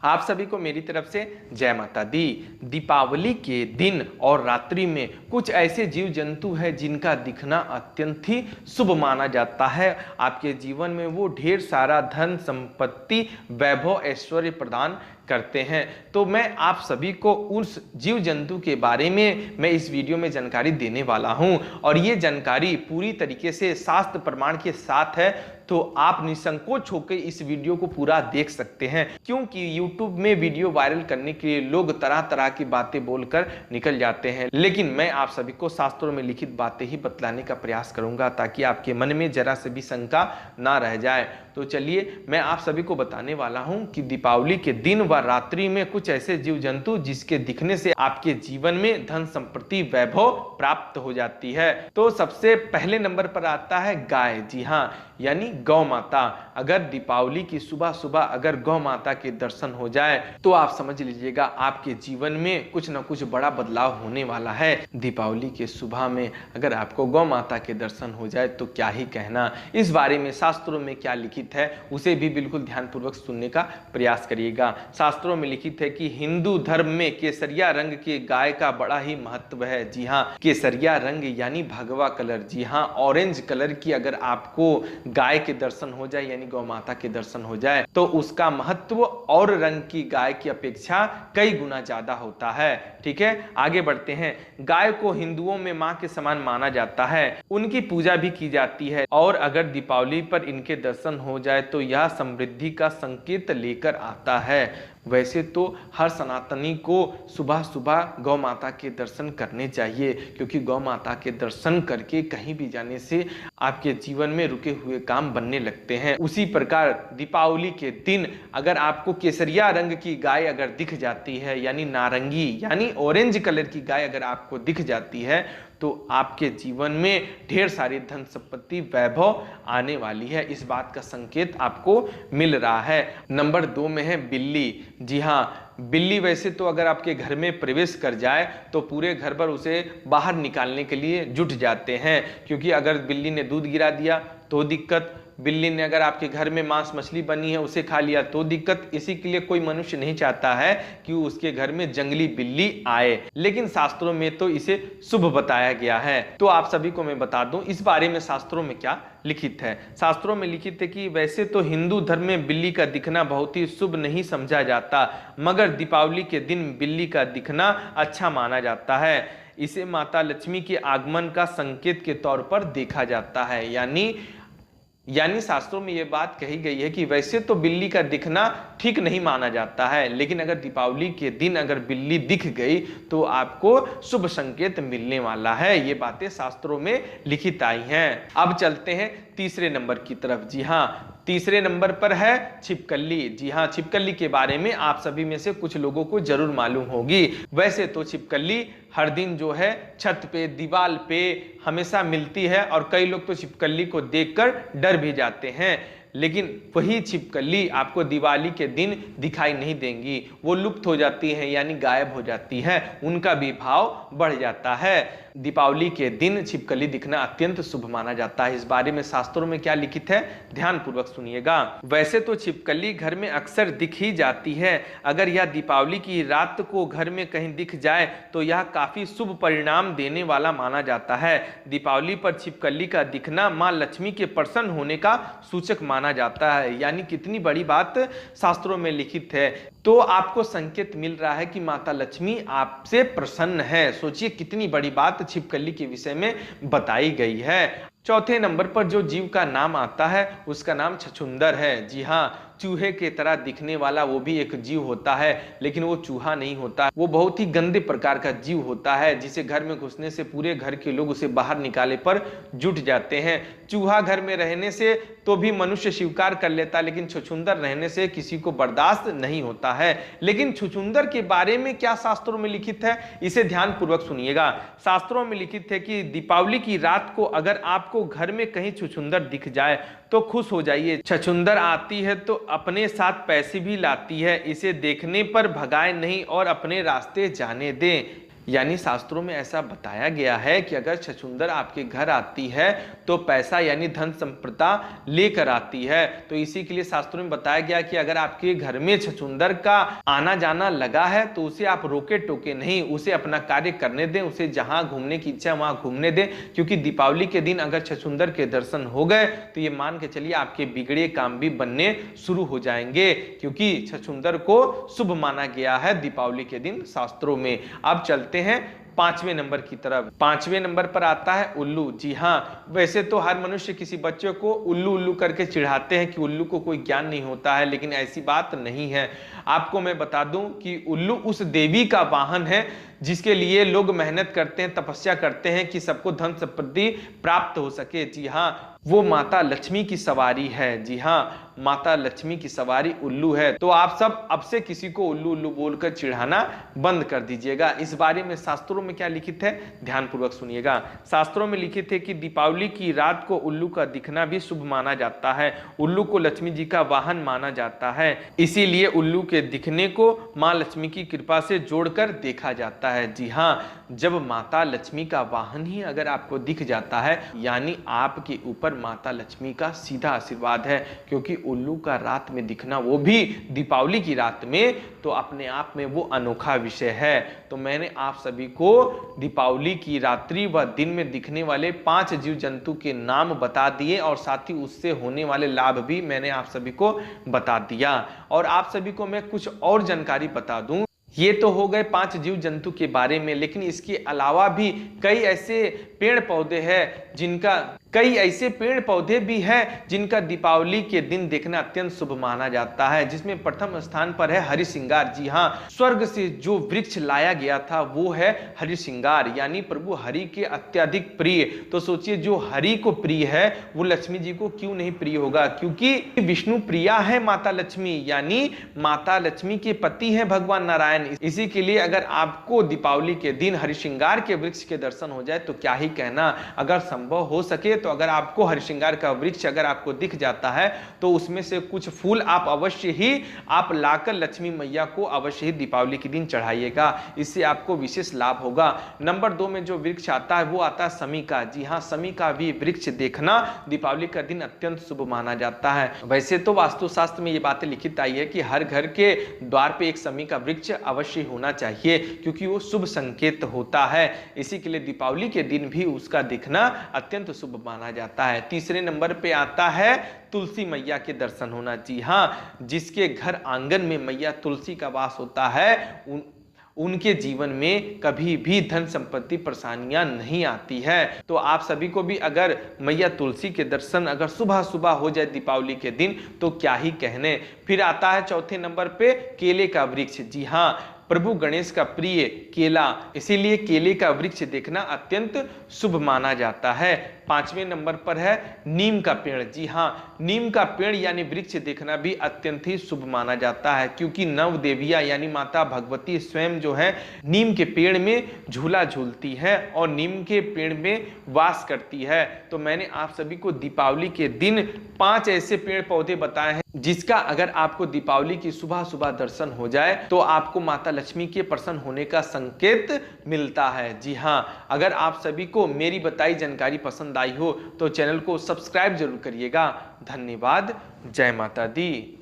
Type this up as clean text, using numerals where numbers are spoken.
आप सभी को मेरी तरफ से जय माता दी। दीपावली के दिन और रात्रि में कुछ ऐसे जीव जंतु हैं जिनका दिखना अत्यंत ही शुभ माना जाता है। आपके जीवन में वो ढेर सारा धन संपत्ति वैभव ऐश्वर्य प्रदान करते हैं। तो मैं आप सभी को उस जीव जंतु के बारे में मैं इस वीडियो में जानकारी देने वाला हूं और ये जानकारी पूरी तरीके से शास्त्र प्रमाण के साथ है। तो आप निसंकोच होकर इस वीडियो को पूरा देख सकते हैं, क्योंकि YouTube में वीडियो वायरल करने के लिए लोग तरह तरह की बातें बोलकर निकल जाते हैं, लेकिन मैं आप सभी को शास्त्रों में लिखित बातें ही बतलाने का प्रयास करूंगा ताकि आपके मन में जरा से भी शंका ना रह जाए। तो चलिए मैं आप सभी को बताने वाला हूं कि दीपावली के दिन व रात्रि में कुछ ऐसे जीव जंतु जिसके दिखने से आपके जीवन में धन संपत्ति वैभव प्राप्त हो जाती है। तो सबसे पहले नंबर पर आता है गाय। जी हाँ, यानी गौ माता। अगर दीपावली की सुबह सुबह अगर गौ माता के दर्शन हो जाए तो आप समझ लीजिएगा आपके जीवन में कुछ ना कुछ बड़ा बदलाव होने वाला है। दीपावली के सुबह में अगर आपको गौ माता के दर्शन हो जाए तो क्या ही कहना। इस बारे में शास्त्रों में क्या लिखित है उसे भी बिल्कुल ध्यानपूर्वक सुनने का प्रयास करिएगा। शास्त्रों में लिखित है कि हिंदू धर्म में केसरिया रंग की गाय का बड़ा ही महत्व है। जी हाँ, केसरिया रंग यानी भगवा कलर। जी हाँ, ऑरेंज कलर की अगर आपको गाय के दर्शन हो जाए यानी गौ माता के दर्शन हो जाए तो उसका महत्व और रंग की गाय की अपेक्षा कई गुना ज्यादा होता है। ठीक है, आगे बढ़ते हैं। गाय को हिंदुओं में मां के समान माना जाता है, उनकी पूजा भी की जाती है और अगर दीपावली पर इनके दर्शन हो जाए तो यह समृद्धि का संकेत लेकर आता है। वैसे तो हर सनातनी को सुबह सुबह गौ माता के दर्शन करने चाहिए, क्योंकि गौ माता के दर्शन करके कहीं भी जाने से आपके जीवन में रुके हुए काम बनने लगते हैं। उसी प्रकार दीपावली के दिन अगर आपको केसरिया रंग की गाय अगर दिख जाती है यानी नारंगी यानी ऑरेंज कलर की गाय अगर आपको दिख जाती है तो आपके जीवन में ढेर सारी धन संपत्ति वैभव आने वाली है। इस बात का संकेत आपको मिल रहा है। नंबर 2 में है बिल्ली। जी हाँ, बिल्ली वैसे तो अगर आपके घर में प्रवेश कर जाए तो पूरे घर पर उसे बाहर निकालने के लिए जुट जाते हैं, क्योंकि अगर बिल्ली ने दूध गिरा दिया तो दिक्कत, बिल्ली ने अगर आपके घर में मांस मछली बनी है उसे खा लिया तो दिक्कत। इसी के लिए कोई मनुष्य नहीं चाहता है कि उसके घर में जंगली बिल्ली आए, लेकिन शास्त्रों में तो इसे शुभ बताया गया है। तो आप सभी को मैं बता दूं इस बारे में शास्त्रों में क्या लिखित है। शास्त्रों में लिखित है कि वैसे तो हिंदू धर्म में बिल्ली का दिखना बहुत ही शुभ नहीं समझा जाता, मगर दीपावली के दिन बिल्ली का दिखना अच्छा माना जाता है। इसे माता लक्ष्मी के आगमन का संकेत के तौर पर देखा जाता है। यानी शास्त्रों में यह बात कही गई है कि वैसे तो बिल्ली का दिखना ठीक नहीं माना जाता है, लेकिन अगर दीपावली के दिन अगर बिल्ली दिख गई तो आपको शुभ संकेत मिलने वाला है। ये बातें शास्त्रों में लिखित आई हैं। अब चलते हैं तीसरे नंबर की तरफ। जी हाँ, तीसरे नंबर पर है छिपकली। जी हाँ, छिपकली के बारे में आप सभी में से कुछ लोगों को जरूर मालूम होगी। वैसे तो छिपकली हर दिन जो है छत पे दीवार पे हमेशा मिलती है और कई लोग तो छिपकली को देखकर डर भी जाते हैं, लेकिन वही छिपकली आपको दिवाली के दिन दिखाई नहीं देंगी। वो लुप्त हो जाती हैं यानी गायब हो जाती है, उनका भी भाव बढ़ जाता है। दीपावली के दिन छिपकली दिखना अत्यंत शुभ माना जाता है। इस बारे में शास्त्रों में क्या लिखित है ध्यान पूर्वक सुनिएगा। वैसे तो छिपकली घर में अक्सर दिख ही जाती है, अगर यह दीपावली की रात को घर में कहीं दिख जाए तो यह काफी शुभ परिणाम देने वाला माना जाता है। दीपावली पर छिपकली का दिखना मां लक्ष्मी के प्रसन्न होने का सूचक माना जाता है। यानी कितनी बड़ी बात शास्त्रों में लिखित है। तो आपको संकेत मिल रहा है कि माता लक्ष्मी आपसे प्रसन्न है। सोचिए कितनी बड़ी बात छिपकली के विषय में बताई गई है। चौथे नंबर पर जो जीव का नाम आता है उसका नाम छछूंदर है। जी हाँ, चूहे के तरह दिखने वाला वो भी एक जीव होता है, लेकिन वो चूहा नहीं होता। वो बहुत ही गंदे प्रकार का जीव होता है जिसे घर में घुसने से पूरे घर के लोग उसे बाहर निकाले पर जुट जाते हैं। चूहा घर में रहने से तो भी मनुष्य स्वीकार कर लेता, लेकिन छछूंदर रहने से किसी को बर्दाश्त नहीं होता है। लेकिन छछूंदर के बारे में क्या शास्त्रों में लिखित है इसे ध्यान पूर्वक सुनिएगा। शास्त्रों में लिखित है कि दीपावली की रात को अगर आपको घर में कहीं छछूंदर दिख जाए तो खुश हो जाइए। छछूंदर आती है तो अपने साथ पैसे भी लाती है, इसे देखने पर भगाए नहीं और अपने रास्ते जाने दें। यानी शास्त्रों में ऐसा बताया गया है कि अगर छछूंदर आपके घर आती है तो पैसा यानी धन संपदा लेकर आती है। तो इसी के लिए शास्त्रों में बताया गया कि अगर आपके घर में छछूंदर का आना जाना लगा है तो उसे आप रोके टोके नहीं, उसे अपना कार्य करने दें, उसे जहां घूमने की इच्छा वहां घूमने दें, क्योंकि दीपावली के दिन अगर छछूंदर के दर्शन हो गए तो ये मान के चलिए आपके बिगड़े काम भी बनने शुरू हो जाएंगे, क्योंकि छछूंदर को शुभ माना गया है दीपावली के दिन शास्त्रों में। अब चलते हैं 5वें नंबर की तरफ। 5वें नंबर पर आता है उल्लू। जी हाँ, वैसे तो हर मनुष्य किसी बच्चे को उल्लू उल्लू करके चिढ़ाते हैं कि उल्लू को कोई ज्ञान नहीं होता है, लेकिन ऐसी बात नहीं है। आपको मैं बता दूं कि उल्लू उस देवी का वाहन है जिसके लिए लोग मेहनत करते हैं, तपस्या करते हैं कि सबको धन संपत्ति प्राप्त हो सके। जी हाँ, वो माता लक्ष्मी की सवारी है। जी हाँ, माता लक्ष्मी की सवारी उल्लू है। तो आप सब अब से किसी को उल्लू उल्लू बोलकर चिढ़ाना बंद कर दीजिएगा। इस बारे में शास्त्रों में क्या लिखित है, ध्यानपूर्वक सुनिएगा। शास्त्रों में लिखित है कि दीपावली की रात को उल्लू का दिखना भी शुभ माना जाता है। उल्लू को लक्ष्मी जी का वाहन माना जाता है, इसीलिए उल्लू के दिखने को माँ लक्ष्मी की कृपा से जोड़कर देखा जाता है। जी हाँ, जब माता लक्ष्मी का वाहन ही अगर आपको दिख जाता है यानी आपके ऊपर माता लक्ष्मी का सीधा आशीर्वाद है, क्योंकि उल्लू का रात में दिखना, वो भी दीपावली की रात में, तो अपने आप में वो अनोखा विषय है। तो मैंने आप सभी को दीपावली की रात्रि व दिन में दिखने वाले 5 जीव जंतु के नाम बता दिए और साथ ही उससे होने वाले लाभ भी मैंने आप सभी को बता दिया। और आप सभी को मैं कुछ और जानकारी बता दूं। ये तो हो गए 5 जीव जंतु के बारे में, लेकिन इसके अलावा भी कई ऐसे पेड़ पौधे हैं जिनका दीपावली के दिन देखना अत्यंत शुभ माना जाता है, जिसमें प्रथम स्थान पर है हरिसिंगार। जी हाँ, स्वर्ग से जो वृक्ष लाया गया था वो है हरिसिंगार, यानी प्रभु हरि के अत्यधिक प्रिय। तो सोचिए, जो हरि को प्रिय है वो लक्ष्मी जी को क्यों नहीं प्रिय होगा, क्योंकि विष्णु प्रिया है माता लक्ष्मी, यानी माता लक्ष्मी के पति है भगवान नारायण। इसी के लिए अगर आपको दीपावली के दिन हरिसिंगार के वृक्ष के दर्शन हो जाए तो क्या ही कहना। अगर संभव हो सके तो अगर आपको हरिसिंगार का वृक्ष अगर आपको दिख जाता है तो उसमें से कुछ फूल आप अवश्य ही आप लाकर लक्ष्मी मैया को अवश्य ही दीपावली के दिन चढ़ाइएगा, इससे आपको विशेष लाभ होगा। नंबर 2 में जो वृक्ष आता है वो आता है समी का। जी हाँ, समी का भी वृक्ष देखना दीपावली का दिन अत्यंत शुभ माना जाता है। वैसे तो वास्तुशास्त्र में ये बातें लिखित आई है कि हर घर के द्वार पे एक समी का वृक्ष अवश्य होना चाहिए, क्योंकि वो शुभ संकेत होता है। इसी के लिए दीपावली के दिन भी उसका दिखना अत्यंत शुभ माना जाता है। तीसरे नंबर पे आता है तुलसी मैया के दर्शन होना। जी हाँ, जिसके घर आंगन में मैया तुलसी का वास होता है उनके जीवन में कभी भी धन संपत्ति परेशानियां नहीं आती है। तो आप सभी को भी अगर मैया तुलसी के दर्शन अगर सुबह सुबह हो जाए दीपावली के दिन तो क्या ही कहने। फिर आता है चौथे नंबर पे केले का वृक्ष। जी हाँ, प्रभु गणेश का प्रिय केला, इसीलिए केले का वृक्ष देखना अत्यंत शुभ माना जाता है। 5वें नंबर पर है नीम का पेड़। जी हाँ, नीम का पेड़ यानी वृक्ष देखना भी अत्यंत ही शुभ माना जाता है, क्योंकि नव देवियां यानी माता भगवती स्वयं जो है नीम के पेड़ में झूला झूलती है और नीम के पेड़ में वास करती है। तो मैंने आप सभी को दीपावली के दिन 5 ऐसे पेड़ पौधे बताए हैं जिसका अगर आपको दीपावली की सुबह सुबह दर्शन हो जाए तो आपको माता लक्ष्मी के प्रसन्न होने का संकेत मिलता है। जी हाँ, अगर आप सभी को मेरी बताई जानकारी पसंद आई हो तो चैनल को सब्सक्राइब जरूर करिएगा। धन्यवाद। जय माता दी।